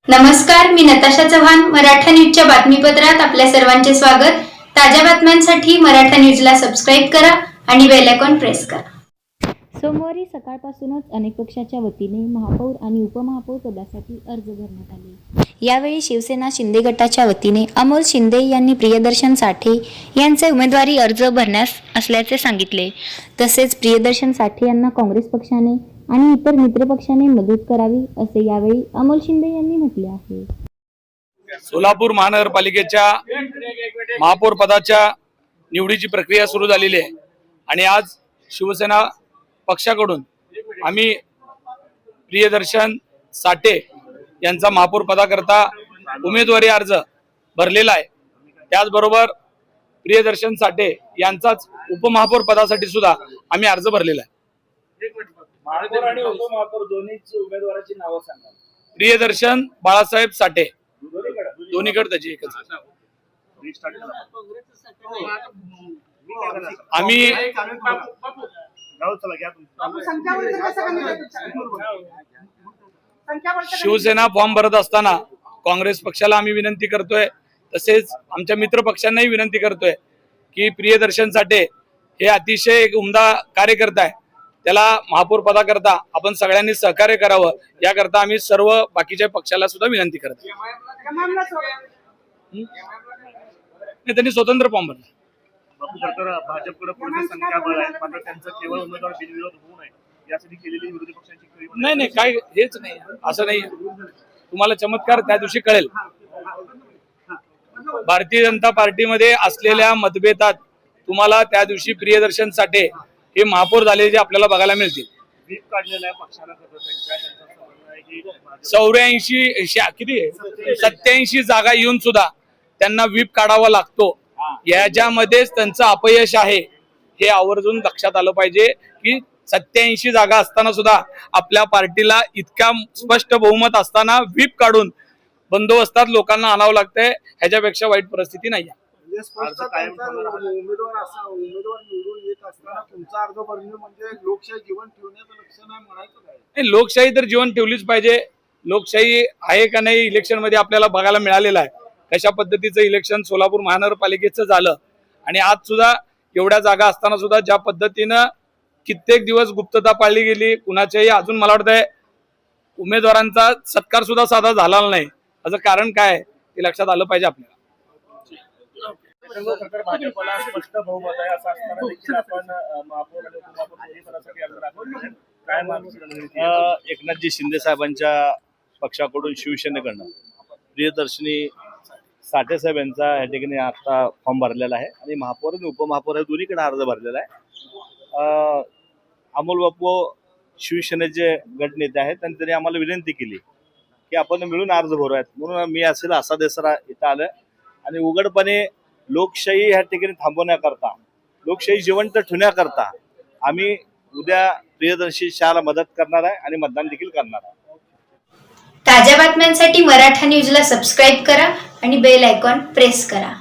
नमस्कार, मी नताशा चव्हाण. मराठा न्यूजच्या बातमीपत्रात आपल्या सर्वांचे स्वागत. ताज्या बातम्यांसाठी मराठा न्यूजला सबस्क्राईब करा आणि बेल आयकॉन प्रेस करा. सोमवारी सकाळपासूनच अनेक पक्षाच्या वतीने महापौर आणि उपमहापौर पदासाठी अर्ज भरण्यात आले. यावेळी शिवसेना शिंदे गटाच्या वतीने अमोल शिंदे यांनी प्रियदर्शन साठे यांचे उमेदवारी अर्ज भरण्यास असल्याचे सांगितले. तसेच प्रियदर्शन साठे यांना काँग्रेस पक्षाने आणि इतर मित्रपक्षाने मदत करावी असे यावेळी अमोल शिंदे यांनी म्हटले आहे. सोलापूर महानगरपालिकेच्या महापौर पदाच्या निवडीची प्रक्रिया सुरू झालेली आहे आणि आज शिवसेना पक्षाकडून आम्ही प्रियदर्शन साठे यांचा महापौर पदाकरता उमेदवारी अर्ज भरलेला आहे. त्याचबरोबर प्रियदर्शन साठे यांचाच उपमहापौर पदासाठी सुद्धा आम्ही अर्ज भरलेला आहे. महापौर आणि उपमहापौर दोन्हीच उमेदवाराची नावं सांगा. प्रियदर्शन बाळासाहेब साठे दोन्हीकडे त्याची एकच. आम्ही शिवसेना फॉर्म भरत असताना काँग्रेस पक्षाला आम्ही विनंती करतोय, तसेच आमच्या मित्र पक्षांनाही विनंती करतोय की प्रियदर्शन साठे हे अतिशय एक उमदा कार्यकर्ता आहे. त्याला महापौर पदाकरता आपण सगळ्यांनी सहकार्य करावं याकरता आम्ही सर्व बाकीच्या पक्षाला सुद्धा विनंती करतो. त्यांनी स्वतंत्र फॉर्म भरला. भाजपकडे पुढे संख्याबळ आहे, मात्र त्यांचं केवळ उमेदवार बिनविरोध होऊ नये यासाठी केलेली विरोधी पक्षांची नाही काय हेच नाही, असं नाही. तुम्हाला चमत्कार त्या दिवशी कळेल. भारतीय जनता पार्टीमध्ये असलेल्या मतभेदात तुम्हाला त्या दिवशी प्रियदर्शन साठे हे महापौर झालेले आपल्याला बघायला मिळतील. व्हीप काढलेला आहे पक्षाला, 87 जागा येऊन सुद्धा त्यांना व्हीप काढावा लागतो. याच्यामध्येच त्यांचं अपयश आहे हे आवर्जून लक्षात आलं पाहिजे की 87 जागा असताना सुद्धा आपल्या पार्टीला इतका स्पष्ट बहुमत असताना व्हीप काढून बंदोबस्तात लोकांना आणावं लागतंय. ह्याच्यापेक्षा वाईट परिस्थिती नाही. लोकशाही तर जीवन ठेवलीच पाहिजे. लोकशाही आहे का नाही इलेक्शन मध्ये आपल्याला बघायला मिळालेलं आहे. कशा पद्धतीचं इलेक्शन सोलापूर महानगरपालिकेचं झालं आणि आज सुद्धा एवढ्या जागा असताना सुद्धा ज्या पद्धतीनं कित्येक दिवस गुप्तता पाळली गेली, कुणाच्याही अजून मला वाटतंय उमेदवारांचा सत्कार सुद्धा साधा झाला नाही. याचं कारण काय ते लक्षात आलं पाहिजे आपल्याला. भाजपला स्पष्ट बहुमत आहे असं असताना देखील आपण महापौर आणि उपमहापौर दोन्ही पदासाठी अर्ज दाखवला. काय मागणी? एकनाथजी शिंदे साहेबांच्या पक्षाकडून शिवसेनेकडनं प्रियदर्शनी साठे साहेब यांचा या ठिकाणी आता फॉर्म भरलेला आहे आणि महापौर आणि उपमहापौर हे दोन्हीकडे अर्ज भरलेला आहे. अमोल बापू शिवसेनेचे गटनेते आहेत आणि त्यांनी आम्हाला विनंती केली की आपण मिळून अर्ज भरूयात, म्हणून मी असेल असा देसरा इथं आलं आणि उघडपणे लोकशाही ह्या ठिकाणी थांबवण्याकरता, लोकशाही जिवंत ठेवण्याकरता आम्ही उद्या प्रियदर्शी शाला मदत करणार आहे आणि मतदान देखील करणार आहे. ताज्या बातम्यांसाठी मराठा न्यूजला सबस्क्राईब करा आणि बेल आयकॉन प्रेस करा.